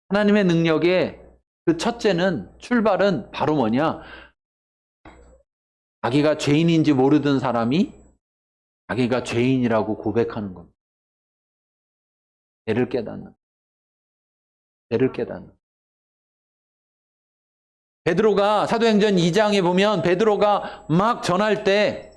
하나님의 능력의 그 첫째는, 출발은 바로 뭐냐? 자기가 죄인인지 모르던 사람이 자기가 죄인이라고 고백하는 겁니다. 죄를 깨닫는. 죄를 깨닫는. 베드로가 사도행전 2장에 보면 베드로가 막 전할 때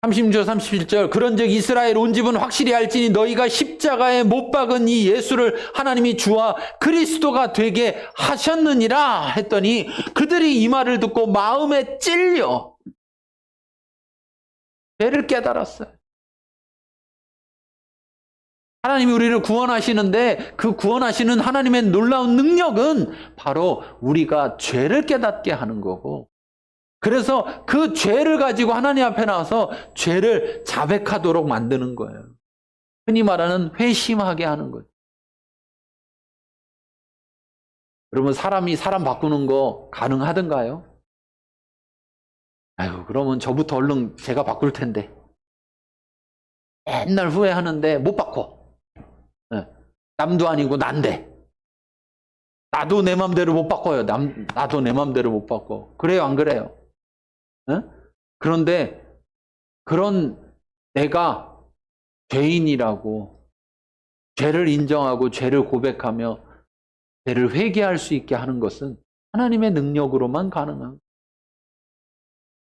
36절 37절 그런즉 이스라엘 온 집은 확실히 알지니 너희가 십자가에 못 박은 이 예수를 하나님이 주와 그리스도가 되게 하셨느니라 했더니 그들이 이 말을 듣고 마음에 찔려 죄를 깨달았어요. 하나님이 우리를 구원하시는데 그 구원하시는 하나님의 놀라운 능력은 바로 우리가 죄를 깨닫게 하는 거고, 그래서 그 죄를 가지고 하나님 앞에 나와서 죄를 자백하도록 만드는 거예요. 흔히 말하는 회심하게 하는 거죠. 여러분, 사람이 사람 바꾸는 거 가능하던가요? 아이고, 그러면 저부터 얼른 제가 바꿀 텐데. 맨날 후회하는데 못 바꿔. 남도 아니고 난데. 나도 내 맘대로 못 바꿔요. 나도 내 맘대로 못 바꿔. 그래요, 안 그래요? 그런데 그런 내가 죄인이라고 죄를 인정하고 죄를 고백하며 죄를 회개할 수 있게 하는 것은 하나님의 능력으로만 가능합니다.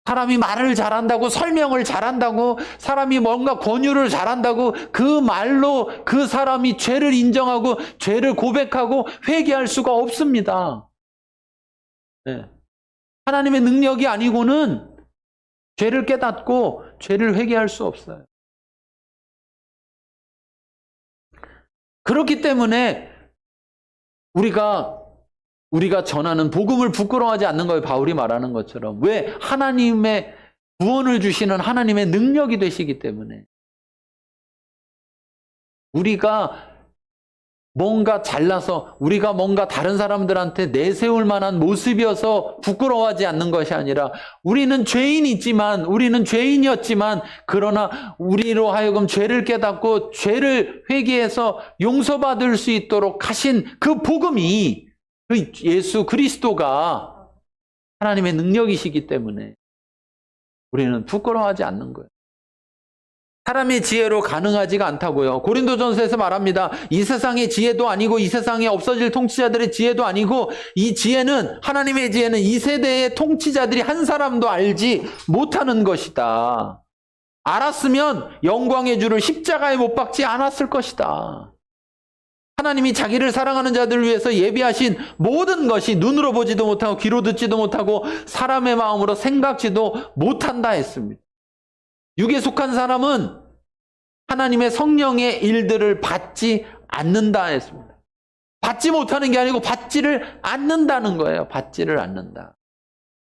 사람이 말을 잘한다고, 설명을 잘한다고, 사람이 뭔가 권유를 잘한다고 그 말로 그 사람이 죄를 인정하고 죄를 고백하고 회개할 수가 없습니다. 네. 하나님의 능력이 아니고는 죄를 깨닫고 죄를 회개할 수 없어요. 그렇기 때문에 우리가 전하는 복음을 부끄러워하지 않는 거예요. 바울이 말하는 것처럼. 왜? 하나님의 구원을 주시는 하나님의 능력이 되시기 때문에. 우리가 뭔가 잘나서, 우리가 뭔가 다른 사람들한테 내세울 만한 모습이어서 부끄러워하지 않는 것이 아니라, 우리는 죄인이었지만 그러나 우리로 하여금 죄를 깨닫고 죄를 회개해서 용서받을 수 있도록 하신 그 복음이, 그 예수 그리스도가 하나님의 능력이시기 때문에 우리는 부끄러워하지 않는 거예요. 사람의 지혜로 가능하지가 않다고요. 고린도전서에서 말합니다. 이 세상의 지혜도 아니고 이 세상에 없어질 통치자들의 지혜도 아니고, 이 지혜는, 하나님의 지혜는 이 세대의 통치자들이 한 사람도 알지 못하는 것이다. 알았으면 영광의 주를 십자가에 못 박지 않았을 것이다. 하나님이 자기를 사랑하는 자들을 위해서 예비하신 모든 것이 눈으로 보지도 못하고 귀로 듣지도 못하고 사람의 마음으로 생각지도 못한다 했습니다. 육에 속한 사람은 하나님의 성령의 일들을 받지 않는다 했습니다. 받지 못하는 게 아니고 받지를 않는다는 거예요. 받지를 않는다.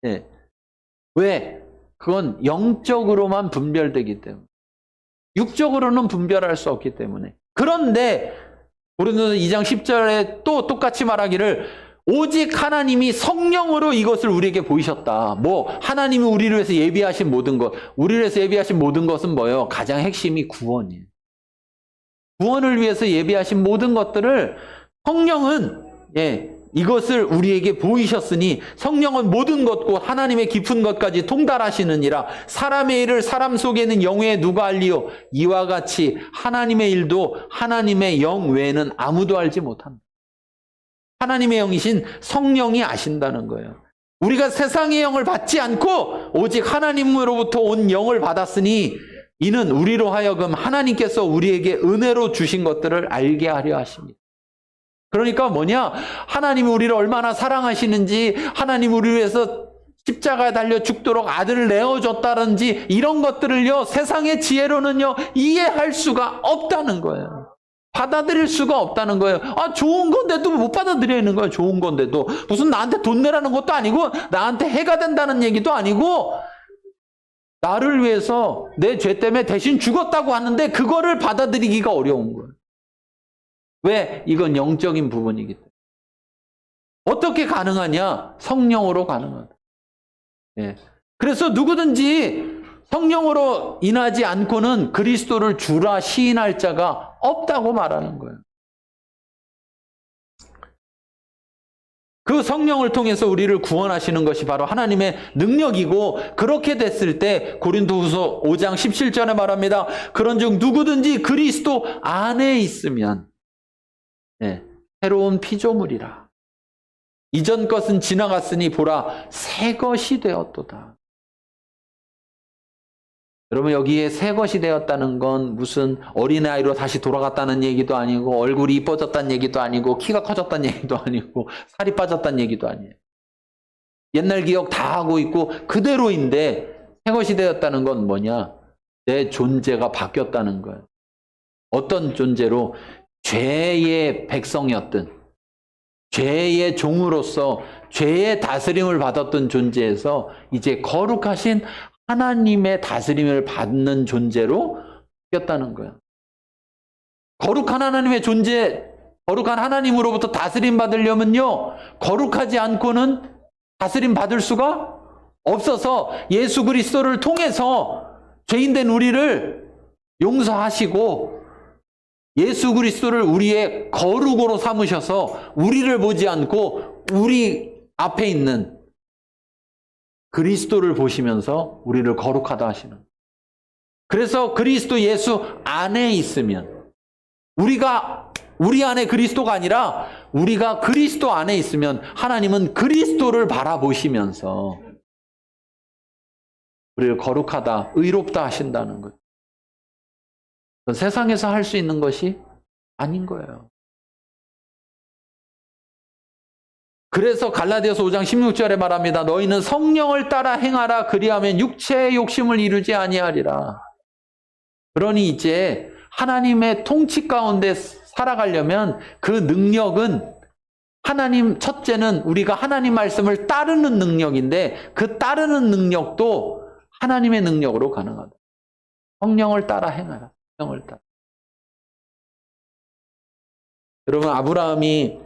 네. 왜? 그건 영적으로만 분별되기 때문에. 육적으로는 분별할 수 없기 때문에. 그런데 고린도서 2장 10절에 또 똑같이 말하기를, 오직 하나님이 성령으로 이것을 우리에게 보이셨다. 하나님이 우리를 위해서 예비하신 모든 것. 우리를 위해서 예비하신 모든 것은 뭐예요? 가장 핵심이 구원이에요. 구원을 위해서 예비하신 모든 것들을 성령은, 이것을 우리에게 보이셨으니 성령은 모든 것고 하나님의 깊은 것까지 통달하시느니라. 사람의 일을 사람 속에 있는 영에 누가 알리요? 이와 같이 하나님의 일도 하나님의 영 외에는 아무도 알지 못한다. 하나님의 영이신 성령이 아신다는 거예요. 우리가 세상의 영을 받지 않고 오직 하나님으로부터 온 영을 받았으니 이는 우리로 하여금 하나님께서 우리에게 은혜로 주신 것들을 알게 하려 하십니다. 그러니까 하나님이 우리를 얼마나 사랑하시는지, 하나님이 우리를 위해서 십자가에 달려 죽도록 아들을 내어줬다든지 이런 것들을요, 세상의 지혜로는요 이해할 수가 없다는 거예요. 받아들일 수가 없다는 거예요. 좋은 건데도 못 받아들이는 거예요. 좋은 건데도. 무슨 나한테 돈 내라는 것도 아니고, 나한테 해가 된다는 얘기도 아니고, 나를 위해서 내 죄 때문에 대신 죽었다고 하는데 그거를 받아들이기가 어려운 거예요. 왜? 이건 영적인 부분이기 때문에. 어떻게 가능하냐? 성령으로 가능하다. 그래서 누구든지 성령으로 인하지 않고는 그리스도를 주라 시인할 자가 없다고 말하는 거예요. 그 성령을 통해서 우리를 구원하시는 것이 바로 하나님의 능력이고, 그렇게 됐을 때 고린도후서 5장 17절에 말합니다. 그런즉 누구든지 그리스도 안에 있으면 새로운 피조물이라. 이전 것은 지나갔으니 보라 새 것이 되었도다. 여러분, 여기에 새 것이 되었다는 건 무슨 어린아이로 다시 돌아갔다는 얘기도 아니고, 얼굴이 이뻐졌다는 얘기도 아니고, 키가 커졌다는 얘기도 아니고, 살이 빠졌다는 얘기도 아니에요. 옛날 기억 다 하고 있고 그대로인데, 새 것이 되었다는 건 뭐냐? 내 존재가 바뀌었다는 거예요. 어떤 존재로? 죄의 백성이었던, 죄의 종으로서 죄의 다스림을 받았던 존재에서 이제 거룩하신 하나님의 다스림을 받는 존재로 바뀌었다는 거예요. 거룩한 하나님의 존재, 거룩한 하나님으로부터 다스림 받으려면요, 거룩하지 않고는 다스림 받을 수가 없어서 예수 그리스도를 통해서 죄인된 우리를 용서하시고, 예수 그리스도를 우리의 거룩으로 삼으셔서 우리를 보지 않고 우리 앞에 있는 그리스도를 보시면서 우리를 거룩하다 하시는. 그래서 그리스도 예수 안에 있으면, 우리가 우리 안에 그리스도가 아니라 우리가 그리스도 안에 있으면 하나님은 그리스도를 바라보시면서 우리를 거룩하다, 의롭다 하신다는 것. 세상에서 할 수 있는 것이 아닌 거예요. 그래서 갈라디아서 5장 16절에 말합니다. 너희는 성령을 따라 행하라. 그리하면 육체의 욕심을 이루지 아니하리라. 그러니 이제 하나님의 통치 가운데 살아가려면 그 능력은, 하나님, 첫째는 우리가 하나님 말씀을 따르는 능력인데, 그 따르는 능력도 하나님의 능력으로 가능하다. 성령을 따라 행하라. 성령을 따라. 여러분, 아브라함이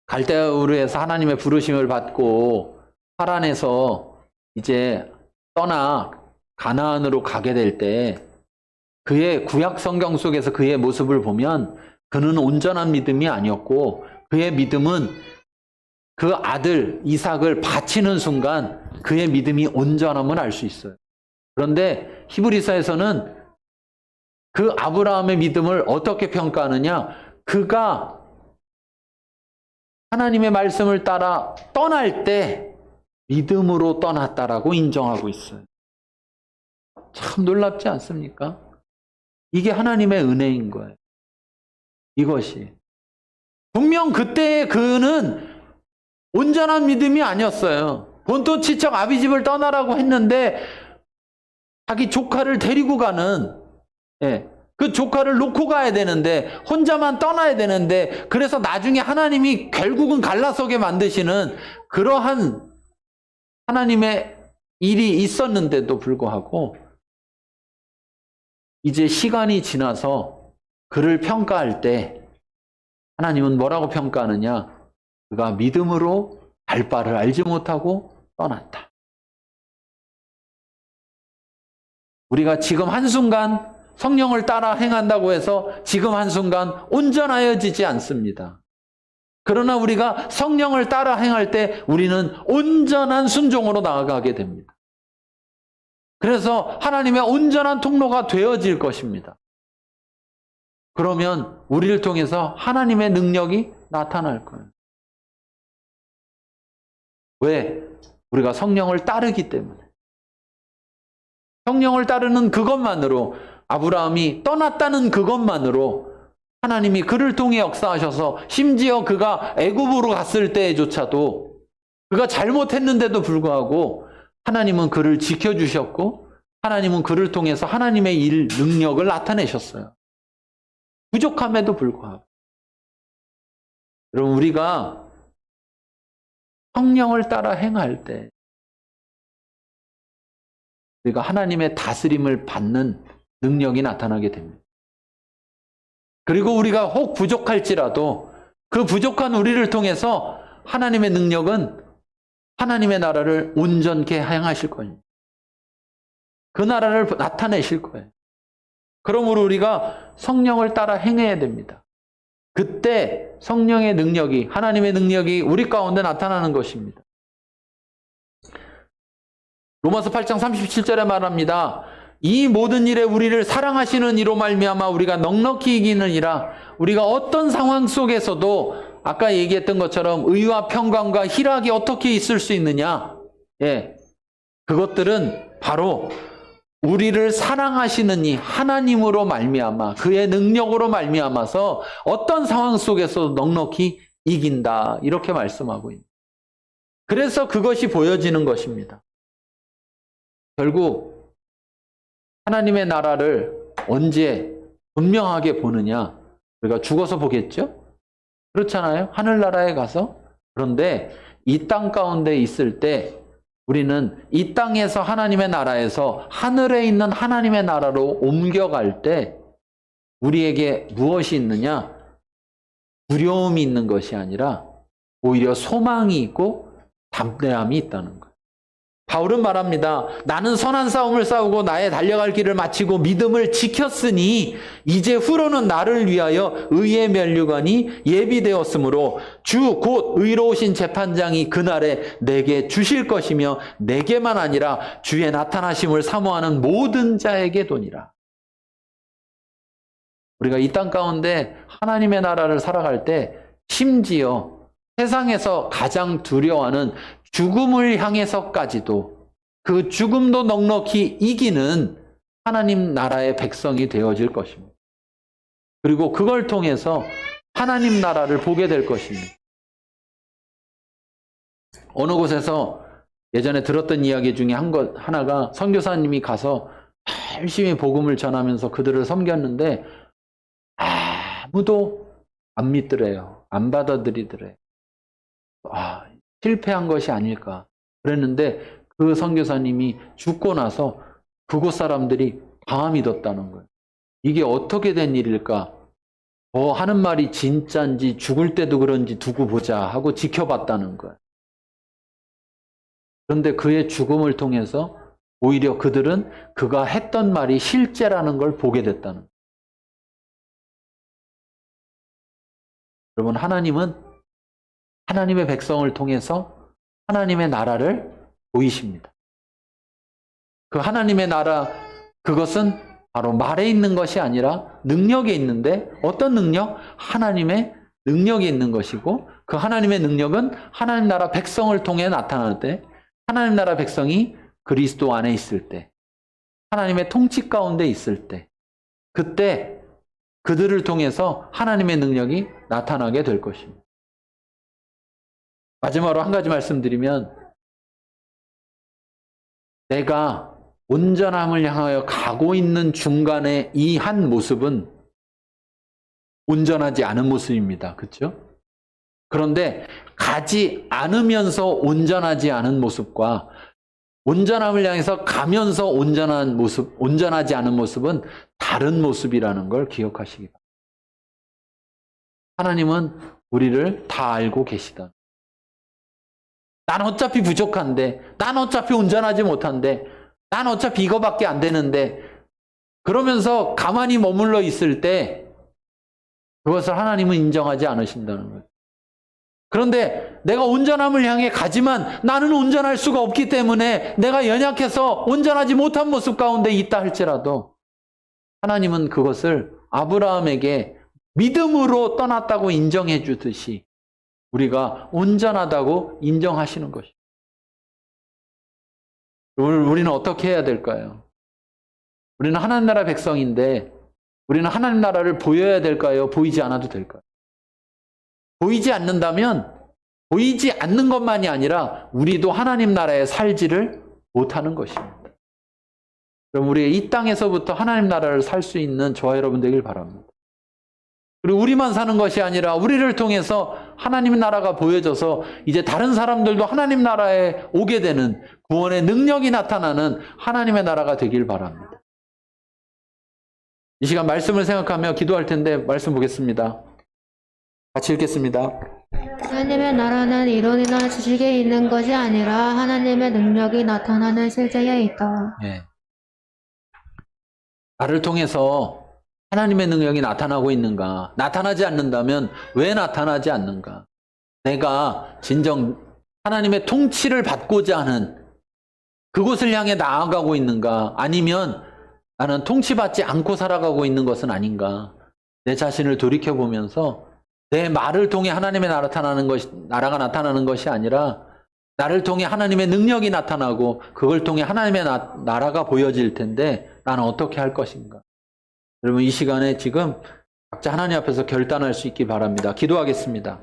갈대우르에서 하나님의 부르심을 받고 하란에서 이제 떠나 가나안으로 가게 될 때, 그의 구약 성경 속에서 그의 모습을 보면 그는 온전한 믿음이 아니었고, 그의 믿음은 그 아들 이삭을 바치는 순간 그의 믿음이 온전함을 알 수 있어요. 그런데 히브리서에서는 그 아브라함의 믿음을 어떻게 평가하느냐? 그가 하나님의 말씀을 따라 떠날 때 믿음으로 떠났다라고 인정하고 있어요. 참 놀랍지 않습니까? 이게 하나님의 은혜인 거예요. 이것이. 분명 그때의 그는 온전한 믿음이 아니었어요. 본토 친척 아비집을 떠나라고 했는데 자기 조카를 데리고 가는, 그 조카를 놓고 가야 되는데, 혼자만 떠나야 되는데, 그래서 나중에 하나님이 결국은 갈라서게 만드시는 그러한 하나님의 일이 있었는데도 불구하고 이제 시간이 지나서 그를 평가할 때 하나님은 뭐라고 평가하느냐? 그가 믿음으로 갈 바를 알지 못하고 떠났다. 우리가 지금 한순간 성령을 따라 행한다고 해서 지금 한순간 온전하여지지 않습니다. 그러나 우리가 성령을 따라 행할 때 우리는 온전한 순종으로 나아가게 됩니다. 그래서 하나님의 온전한 통로가 되어질 것입니다. 그러면 우리를 통해서 하나님의 능력이 나타날 거예요. 왜? 우리가 성령을 따르기 때문에. 성령을 따르는 그것만으로, 아브라함이 떠났다는 그것만으로 하나님이 그를 통해 역사하셔서, 심지어 그가 애굽으로 갔을 때조차도 그가 잘못했는데도 불구하고 하나님은 그를 지켜주셨고, 하나님은 그를 통해서 하나님의 일 능력을 나타내셨어요. 부족함에도 불구하고. 여러분, 우리가 성령을 따라 행할 때 우리가 하나님의 다스림을 받는 능력이 나타나게 됩니다. 그리고 우리가 혹 부족할지라도 그 부족한 우리를 통해서 하나님의 능력은 하나님의 나라를 온전케 행하실 거예요. 그 나라를 나타내실 거예요. 그러므로 우리가 성령을 따라 행해야 됩니다. 그때 성령의 능력이, 하나님의 능력이 우리 가운데 나타나는 것입니다. 로마서 8장 37절에 말합니다. 이 모든 일에 우리를 사랑하시는 이로 말미암아 우리가 넉넉히 이기느니라. 우리가 어떤 상황 속에서도 아까 얘기했던 것처럼 의와 평강과 희락이 어떻게 있을 수 있느냐? 예, 그것들은 바로 우리를 사랑하시는 이 하나님으로 말미암아, 그의 능력으로 말미암아서 어떤 상황 속에서도 넉넉히 이긴다, 이렇게 말씀하고 있습니다. 그래서 그것이 보여지는 것입니다. 결국 하나님의 나라를 언제 분명하게 보느냐? 우리가 죽어서 보겠죠? 그렇잖아요? 하늘나라에 가서. 그런데 이 땅 가운데 있을 때 우리는 이 땅에서 하나님의 나라에서 하늘에 있는 하나님의 나라로 옮겨갈 때 우리에게 무엇이 있느냐? 두려움이 있는 것이 아니라 오히려 소망이 있고 담대함이 있다는 거예요. 바울은 말합니다. 나는 선한 싸움을 싸우고 나의 달려갈 길을 마치고 믿음을 지켰으니 이제 후로는 나를 위하여 의의 면류관이 예비되었으므로 주 곧 의로우신 재판장이 그날에 내게 주실 것이며 내게만 아니라 주의 나타나심을 사모하는 모든 자에게 도니라. 우리가 이 땅 가운데 하나님의 나라를 살아갈 때 심지어 세상에서 가장 두려워하는 죽음을 향해서까지도 그 죽음도 넉넉히 이기는 하나님 나라의 백성이 되어질 것입니다. 그리고 그걸 통해서 하나님 나라를 보게 될 것입니다. 어느 곳에서 예전에 들었던 이야기 중에 하나가 선교사님이 가서 열심히 복음을 전하면서 그들을 섬겼는데 아무도 안 믿더래요. 안 받아들이더래요. 실패한 것이 아닐까 그랬는데 그 선교사님이 죽고 나서 그곳 사람들이 다 믿었다는 거예요. 이게 어떻게 된 일일까? 하는 말이 진짜인지 죽을 때도 그런지 두고 보자 하고 지켜봤다는 거예요. 그런데 그의 죽음을 통해서 오히려 그들은 그가 했던 말이 실제라는 걸 보게 됐다는 거예요. 여러분, 하나님은 하나님의 백성을 통해서 하나님의 나라를 보이십니다. 그 하나님의 나라, 그것은 바로 말에 있는 것이 아니라 능력에 있는데 어떤 능력? 하나님의 능력이 있는 것이고 그 하나님의 능력은 하나님 나라 백성을 통해 나타날 때 하나님 나라 백성이 그리스도 안에 있을 때 하나님의 통치 가운데 있을 때 그때 그들을 통해서 하나님의 능력이 나타나게 될 것입니다. 마지막으로 한 가지 말씀드리면 내가 온전함을 향하여 가고 있는 중간에 이 한 모습은 온전하지 않은 모습입니다. 그렇죠? 그런데 가지 않으면서 온전하지 않은 모습과 온전함을 향해서 가면서 온전한 모습, 온전하지 않은 모습은 다른 모습이라는 걸 기억하시기 바랍니다. 하나님은 우리를 다 알고 계시다. 난 어차피 부족한데, 난 어차피 온전하지 못한데, 난 어차피 이거밖에 안 되는데, 그러면서 가만히 머물러 있을 때 그것을 하나님은 인정하지 않으신다는 거예요. 그런데 내가 온전함을 향해 가지만 나는 온전할 수가 없기 때문에 내가 연약해서 온전하지 못한 모습 가운데 있다 할지라도 하나님은 그것을 아브라함에게 믿음으로 떠났다고 인정해 주듯이 우리가 온전하다고 인정하시는 것입니다. 우리는 어떻게 해야 될까요? 우리는 하나님 나라 백성인데 우리는 하나님 나라를 보여야 될까요? 보이지 않아도 될까요? 보이지 않는다면 보이지 않는 것만이 아니라 우리도 하나님 나라에 살지를 못하는 것입니다. 그럼 우리 이 땅에서부터 하나님 나라를 살 수 있는 저와 여러분 되길 바랍니다. 그리고 우리만 사는 것이 아니라 우리를 통해서 하나님 나라가 보여져서 이제 다른 사람들도 하나님 나라에 오게 되는 구원의 능력이 나타나는 하나님의 나라가 되길 바랍니다. 이 시간 말씀을 생각하며 기도할 텐데 말씀 보겠습니다. 같이 읽겠습니다. 하나님의 나라는 이론이나 지식에 있는 것이 아니라 하나님의 능력이 나타나는 실제에 있다. 네. 나를 통해서 하나님의 능력이 나타나고 있는가? 나타나지 않는다면 왜 나타나지 않는가? 내가 진정 하나님의 통치를 받고자 하는 그곳을 향해 나아가고 있는가? 아니면 나는 통치받지 않고 살아가고 있는 것은 아닌가? 내 자신을 돌이켜보면서 내 말을 통해 하나님의 나라가 나타나는 것이 아니라 나를 통해 하나님의 능력이 나타나고 그걸 통해 하나님의 나라가 보여질 텐데 나는 어떻게 할 것인가? 여러분 이 시간에 지금 각자 하나님 앞에서 결단할 수 있기 바랍니다. 기도하겠습니다.